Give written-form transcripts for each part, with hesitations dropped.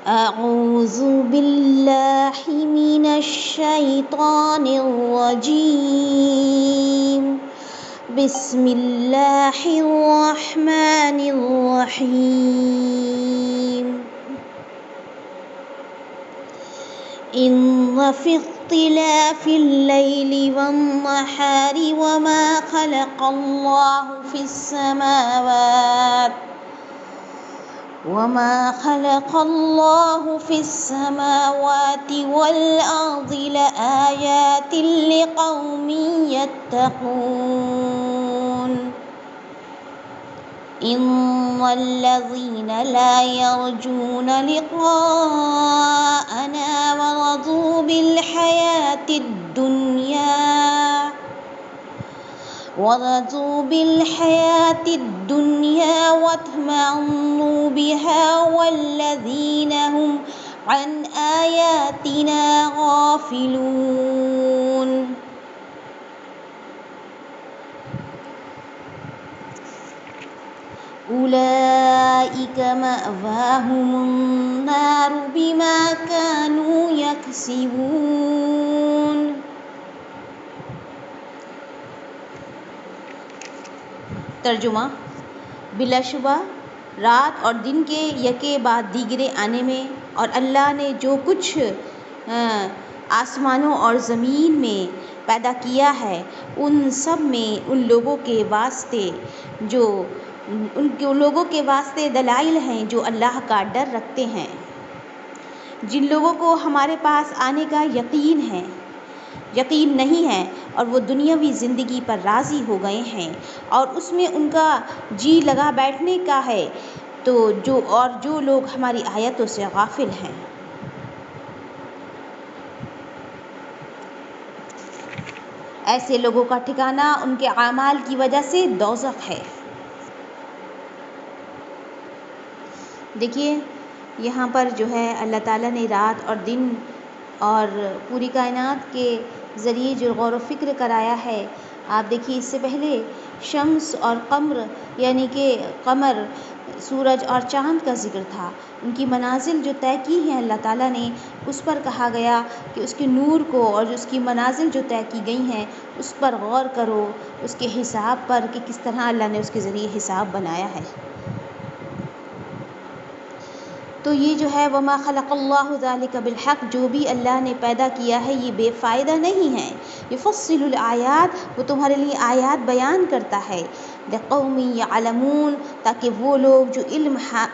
أعوذ بالله من الشيطان الرجيم بسم الله الرحمن الرحيم إن في اختلاف الليل والنهار وما خلق الله في السماوات والأرض لآيات لقوم يتقون إن الذين لا يرجون لقاءنا ورضوا بالحياة الدنيا واطمأنوا بها والذين هم عن آياتنا غافلون أولئك مأواهم النار بما كانوا يكسبون۔ ترجمہ: بلا شبہ رات اور دن کے یکے بعد دیگرے آنے میں اور اللہ نے جو کچھ آسمانوں اور زمین میں پیدا کیا ہے ان سب میں ان لوگوں کے واسطے دلائل ہیں جو اللہ کا ڈر رکھتے ہیں، جن لوگوں کو ہمارے پاس آنے کا یقین نہیں ہے اور وہ دنیاوی زندگی پر راضی ہو گئے ہیں اور اس میں ان کا جی لگا بیٹھنے کا ہے، جو لوگ ہماری آیتوں سے غافل ہیں۔ ایسے لوگوں کا ٹھکانہ ان کے اعمال کی وجہ سے دوزخ ہے۔ دیکھیے یہاں پر جو ہے اللہ تعالیٰ نے رات اور دن اور پوری کائنات کے ذریعے جو غور و فکر کرایا ہے، آپ دیکھیے اس سے پہلے شمس اور قمر یعنی کہ قمر، سورج اور چاند کا ذکر تھا، ان کی منازل جو طے کی ہیں اللہ تعالیٰ نے، اس پر کہا گیا کہ اس کے نور کو اور اس کی منازل جو طے کی گئی ہیں اس پر غور کرو، اس کے حساب پر کہ کس طرح اللہ نے اس کے ذریعے حساب بنایا ہے۔ تو یہ جو ہے وما خلق اللہ ذلک بالحق، جو بھی اللہ نے پیدا کیا ہے یہ بے فائدہ نہیں ہے، یفصل الآیات، وہ تمہارے لیے آیات بیان کرتا ہے، لقوم یعلمون، تاکہ وہ لوگ جو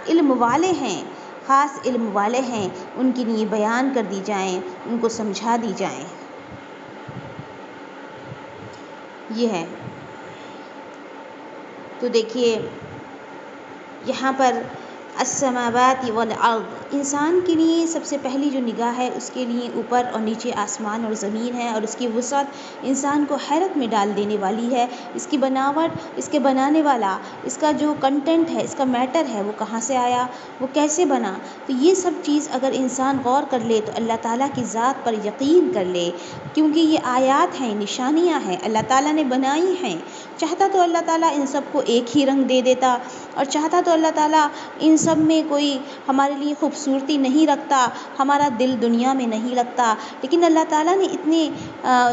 علم والے ہیں، خاص علم والے ہیں، ان کے لیے بیان کر دی جائیں، ان کو سمجھا دی جائیں۔ یہ ہے تو دیکھیے یہاں پر السماوات والارض، انسان کے لیے سب سے پہلی جو نگاہ ہے اس کے لیے اوپر اور نیچے آسمان اور زمین ہے، اور اس کی وسعت انسان کو حیرت میں ڈال دینے والی ہے۔ اس کی بناوٹ، اس کے بنانے والا، اس کا جو کنٹینٹ ہے، اس کا میٹر ہے، وہ کہاں سے آیا، وہ کیسے بنا، تو یہ سب چیز اگر انسان غور کر لے تو اللہ تعالیٰ کی ذات پر یقین کر لے، کیونکہ یہ آیات ہیں، نشانیاں ہیں، اللہ تعالیٰ نے بنائی ہیں۔ چاہتا تو اللہ تعالیٰ ان سب کو ایک ہی رنگ دے دیتا، اور چاہتا تو اللہ تعالیٰ ان سب میں کوئی ہمارے لیے خوبصورتی نہیں رکھتا، ہمارا دل دنیا میں نہیں لگتا، لیکن اللہ تعالیٰ نے اتنے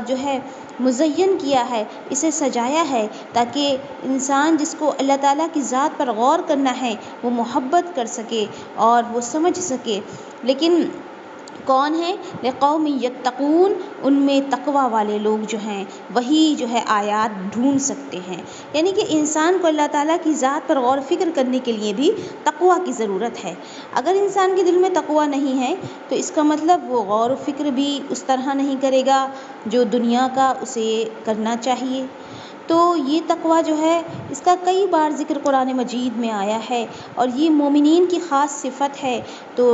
جو ہے مزین کیا ہے، اسے سجایا ہے تاکہ انسان جس کو اللہ تعالیٰ کی ذات پر غور کرنا ہے وہ محبت کر سکے اور وہ سمجھ سکے۔ لیکن کون ہیں؟ لقوم یتقون، ان میں تقوی والے لوگ جو ہیں وہی جو ہے آیات ڈھونڈ سکتے ہیں، یعنی کہ انسان کو اللہ تعالیٰ کی ذات پر غور و فکر کرنے کے لیے بھی تقوی کی ضرورت ہے۔ اگر انسان کے دل میں تقوی نہیں ہے تو اس کا مطلب وہ غور و فکر بھی اس طرح نہیں کرے گا جو دنیا کا اسے کرنا چاہیے۔ تو یہ تقوی جو ہے اس کا کئی بار ذکر قرآن مجید میں آیا ہے اور یہ مومنین کی خاص صفت ہے، تو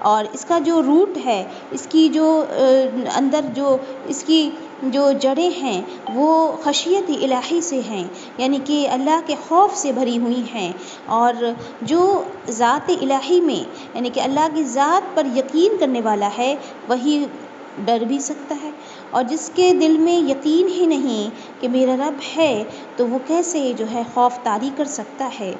اور اس کا جو روٹ ہے، اس کی جو اندر جو اس کی جو جڑیں ہیں وہ خشیت الہی سے ہیں، یعنی کہ اللہ کے خوف سے بھری ہوئی ہیں، اور جو ذات الہی میں یعنی کہ اللہ کی ذات پر یقین کرنے والا ہے وہی ڈر بھی سکتا ہے، اور جس کے دل میں یقین ہی نہیں کہ میرا رب ہے تو وہ کیسے جو ہے خوف طاری کر سکتا ہے۔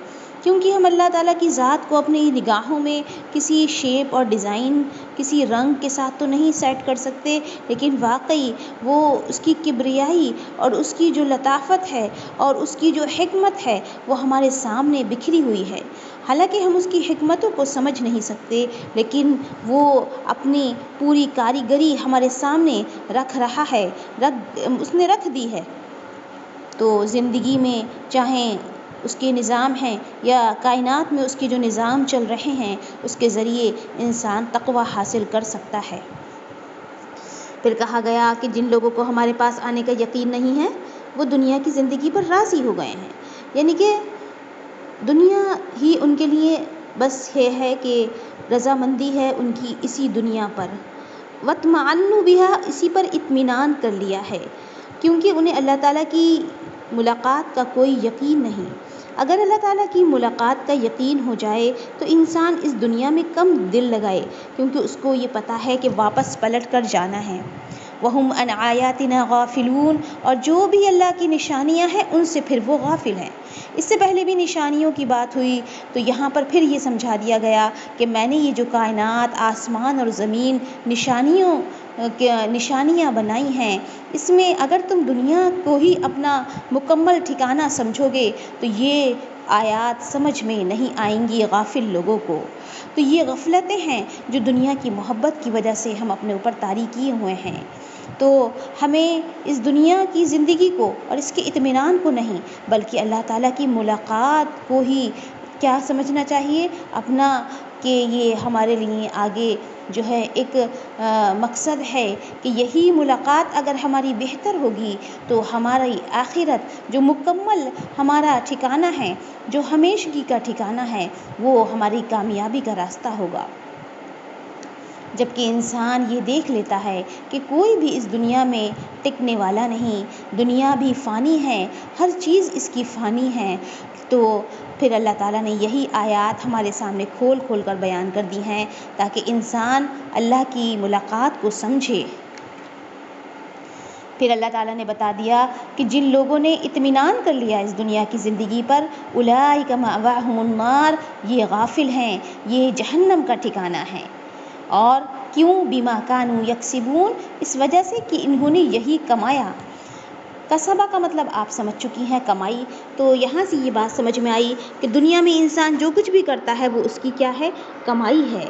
کیونکہ ہم اللہ تعالیٰ کی ذات کو اپنی نگاہوں میں کسی شیپ اور ڈیزائن، کسی رنگ کے ساتھ تو نہیں سیٹ کر سکتے، لیکن واقعی وہ اس کی کبریائی اور اس کی جو لطافت ہے اور اس کی جو حکمت ہے وہ ہمارے سامنے بکھری ہوئی ہے۔ حالانکہ ہم اس کی حکمتوں کو سمجھ نہیں سکتے، لیکن وہ اپنی پوری کاریگری ہمارے سامنے رکھ رہا ہے، اس نے رکھ دی ہے۔ تو زندگی میں چاہے اس کے نظام ہیں یا کائنات میں اس کے جو نظام چل رہے ہیں، اس کے ذریعے انسان تقوی حاصل کر سکتا ہے۔ پھر کہا گیا کہ جن لوگوں کو ہمارے پاس آنے کا یقین نہیں ہے وہ دنیا کی زندگی پر راضی ہو گئے ہیں، یعنی کہ دنیا ہی ان کے لیے بس یہ ہے کہ رضامندی ہے ان کی اسی دنیا پر، وَاطْمَأَنُّوا بِهَا، اسی پر اطمینان کر لیا ہے، کیونکہ انہیں اللہ تعالیٰ کی ملاقات کا کوئی یقین نہیں۔ اگر اللہ تعالیٰ کی ملاقات کا یقین ہو جائے تو انسان اس دنیا میں کم دل لگائے، کیونکہ اس کو یہ پتہ ہے کہ واپس پلٹ کر جانا ہے۔ وَهُمْ عَنْ آيَاتِنَا غَافِلُونَ، اور جو بھی اللہ کی نشانیاں ہیں ان سے پھر وہ غافل ہیں۔ اس سے پہلے بھی نشانیوں کی بات ہوئی تو یہاں پر پھر یہ سمجھا دیا گیا کہ میں نے یہ جو کائنات، آسمان اور زمین نشانیاں بنائی ہیں، اس میں اگر تم دنیا کو ہی اپنا مکمل ٹھکانہ سمجھو گے تو یہ آیات سمجھ میں نہیں آئیں گی غافل لوگوں کو۔ تو یہ غفلتیں ہیں جو دنیا کی محبت کی وجہ سے ہم اپنے اوپر طاری کیے ہوئے ہیں۔ تو ہمیں اس دنیا کی زندگی کو اور اس کے اطمینان کو نہیں بلکہ اللہ تعالیٰ کی ملاقات کو ہی کیا سمجھنا چاہیے اپنا، کہ یہ ہمارے لیے آگے جو ہے ایک مقصد ہے کہ یہی ملاقات اگر ہماری بہتر ہوگی تو ہماری آخرت جو مکمل ہمارا ٹھکانہ ہے، جو ہمیشگی کا ٹھکانہ ہے، وہ ہماری کامیابی کا راستہ ہوگا۔ جبکہ انسان یہ دیکھ لیتا ہے کہ کوئی بھی اس دنیا میں ٹکنے والا نہیں، دنیا بھی فانی ہے، ہر چیز اس کی فانی ہے، تو پھر اللہ تعالیٰ نے یہی آیات ہمارے سامنے کھول کھول کر بیان کر دی ہیں تاکہ انسان اللہ کی ملاقات کو سمجھے۔ پھر اللہ تعالیٰ نے بتا دیا کہ جن لوگوں نے اطمینان کر لیا اس دنیا کی زندگی پر، اولئک مأواہم النار، یہ غافل ہیں، یہ جہنم کا ٹھکانہ ہے۔ اور کیوں؟ بما کانوا یکسبون، اس وجہ سے کہ انہوں نے یہی کمایا۔ کسبہ کا مطلب آپ سمجھ چکی ہیں، کمائی۔ تو یہاں سے یہ بات سمجھ میں آئی کہ دنیا میں انسان جو کچھ بھی کرتا ہے وہ اس کی کیا ہے؟ کمائی ہے۔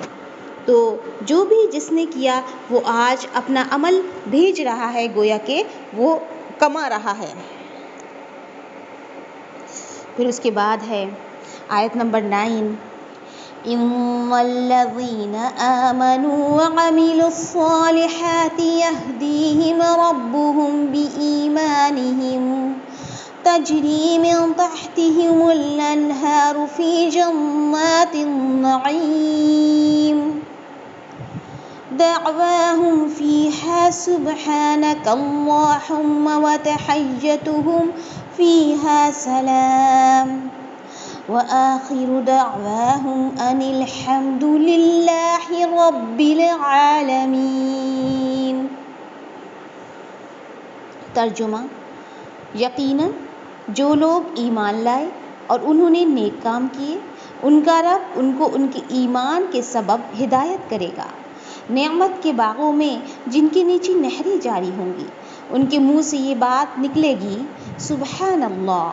تو جو بھی جس نے کیا وہ آج اپنا عمل بھیج رہا ہے، گویا کہ وہ کما رہا ہے۔ پھر اس کے بعد ہے آیت نمبر 9، إِنَّ الَّذِينَ آمَنُوا وَعَمِلُوا الصَّالِحَاتِ يَهْدِيهِمْ رَبُّهُمْ بِإِيمَانِهِمْ تَجْرِي مِن تَحْتِهِمُ الْأَنْهَارُ فِي جَنَّاتِ النَّعِيمِ دَعْوَاهُمْ فِيهَا سُبْحَانَكَ اللَّهُمَّ وَتَحِيَّتُهُمْ فِيهَا سَلَامٌ وَآخِرُ دَعْوَاهُمْ أَنِ الْحَمْدُ لِلَّهِ رَبِّ الْعَالَمِينَ۔ ترجمہ: یقیناً جو لوگ ایمان لائے اور انہوں نے نیک کام کیے، ان کا رب ان کو ان کے ایمان کے سبب ہدایت کرے گا، نعمت کے باغوں میں جن کے نیچے نہریں جاری ہوں گی۔ ان کے منہ سے یہ بات نکلے گی سبحان اللہ،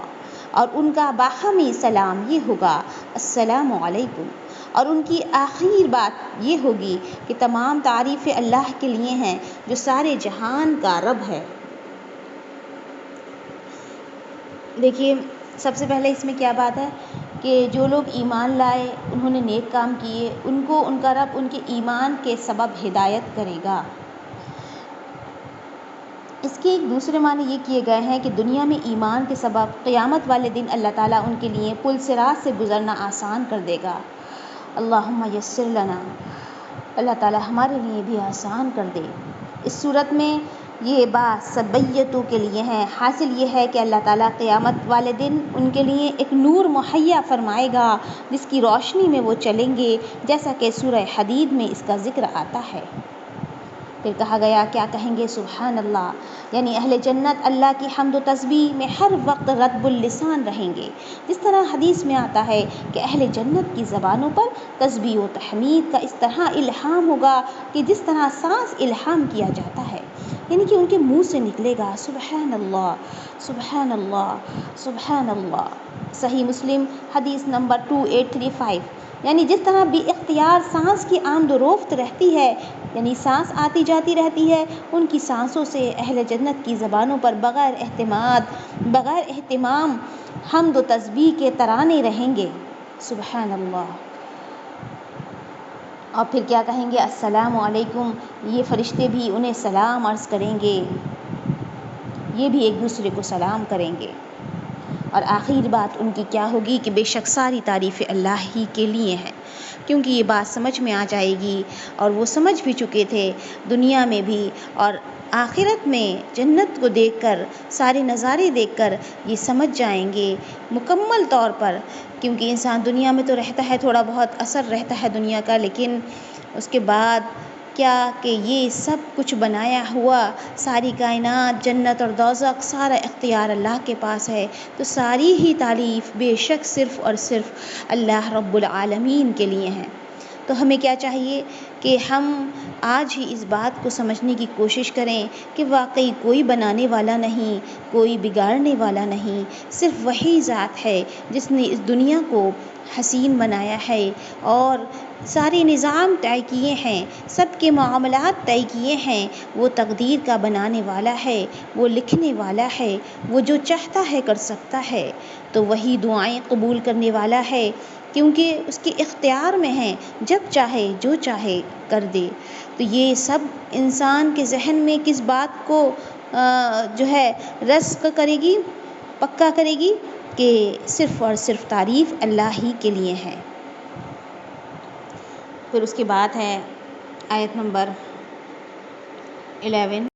اور ان کا باہمی سلام یہ ہوگا السلام علیکم، اور ان کی آخری بات یہ ہوگی کہ تمام تعریفیں اللہ کے لیے ہیں جو سارے جہان کا رب ہے۔ دیکھیے، سب سے پہلے اس میں کیا بات ہے کہ جو لوگ ایمان لائے، انہوں نے نیک کام کیے، ان کو ان کا رب ان کے ایمان کے سبب ہدایت کرے گا۔ اس کے ایک دوسرے معنی یہ کیے گئے ہیں کہ دنیا میں ایمان کے سبب قیامت والے دن اللہ تعالیٰ ان کے لیے پل صراط سے گزرنا آسان کر دے گا۔ اللہم یسر لنا، اللہ تعالیٰ ہمارے لیے بھی آسان کر دے۔ اس صورت میں یہ بات سبیتوں کے لیے ہے، حاصل یہ ہے کہ اللہ تعالیٰ قیامت والے دن ان کے لیے ایک نور مہیا فرمائے گا جس کی روشنی میں وہ چلیں گے، جیسا کہ سورہ حدید میں اس کا ذکر آتا ہے۔ پھر کہا گیا کیا کہیں گے؟ سبحان اللہ، یعنی اہل جنت اللہ کی حمد و تسبیح میں ہر وقت رطب اللسان رہیں گے. جس طرح حدیث میں آتا ہے کہ اہل جنت کی زبانوں پر تسبیح و تحمید کا اس طرح الہام ہوگا کہ جس طرح سانس الہام کیا جاتا ہے، یعنی کہ ان کے منہ سے نکلے گا سبحان اللہ، سبحان اللہ، سبحان اللہ. صحیح مسلم حدیث نمبر 2835. یعنی جس طرح بے اختیار سانس کی آمد و رفت رہتی ہے، یعنی سانس آتی جاتی رہتی ہے، ان کی سانسوں سے اہل جنت کی زبانوں پر بغیر اہتمام حمد و تسبیح کے ترانے رہیں گے. سبحان اللہ. اور پھر کیا کہیں گے؟ السلام علیکم. یہ فرشتے بھی انہیں سلام عرض کریں گے، یہ بھی ایک دوسرے کو سلام کریں گے. اور آخری بات ان کی کیا ہوگی کہ بے شک ساری تعریفیں اللہ ہی کے لیے ہیں، کیونکہ یہ بات سمجھ میں آ جائے گی اور وہ سمجھ بھی چکے تھے دنیا میں بھی، اور آخرت میں جنت کو دیکھ کر، سارے نظارے دیکھ کر یہ سمجھ جائیں گے مکمل طور پر. کیونکہ انسان دنیا میں تو رہتا ہے، تھوڑا بہت اثر رہتا ہے دنیا کا، لیکن اس کے بعد کیا کہ یہ سب کچھ بنایا ہوا، ساری کائنات، جنت اور دوزخ، سارا اختیار اللہ کے پاس ہے. تو ساری ہی تعریف بے شک صرف اور صرف اللہ رب العالمین کے لیے ہیں. تو ہمیں کیا چاہیے کہ ہم آج ہی اس بات کو سمجھنے کی کوشش کریں کہ واقعی کوئی بنانے والا نہیں، کوئی بگاڑنے والا نہیں، صرف وہی ذات ہے جس نے اس دنیا کو حسین بنایا ہے اور سارے نظام طے کیے ہیں، سب کے معاملات طے کیے ہیں. وہ تقدیر کا بنانے والا ہے، وہ لکھنے والا ہے، وہ جو چاہتا ہے کر سکتا ہے. تو وہی دعائیں قبول کرنے والا ہے، کیونکہ اس کے اختیار میں ہیں، جب چاہے جو چاہے کر دے. تو یہ سب انسان کے ذہن میں کس بات کو جو ہے رسخ کرے گی، پکا کرے گی کہ صرف اور صرف تعریف اللہ ہی کے لیے ہے. پھر اس کے بعد ہے آیت نمبر 11.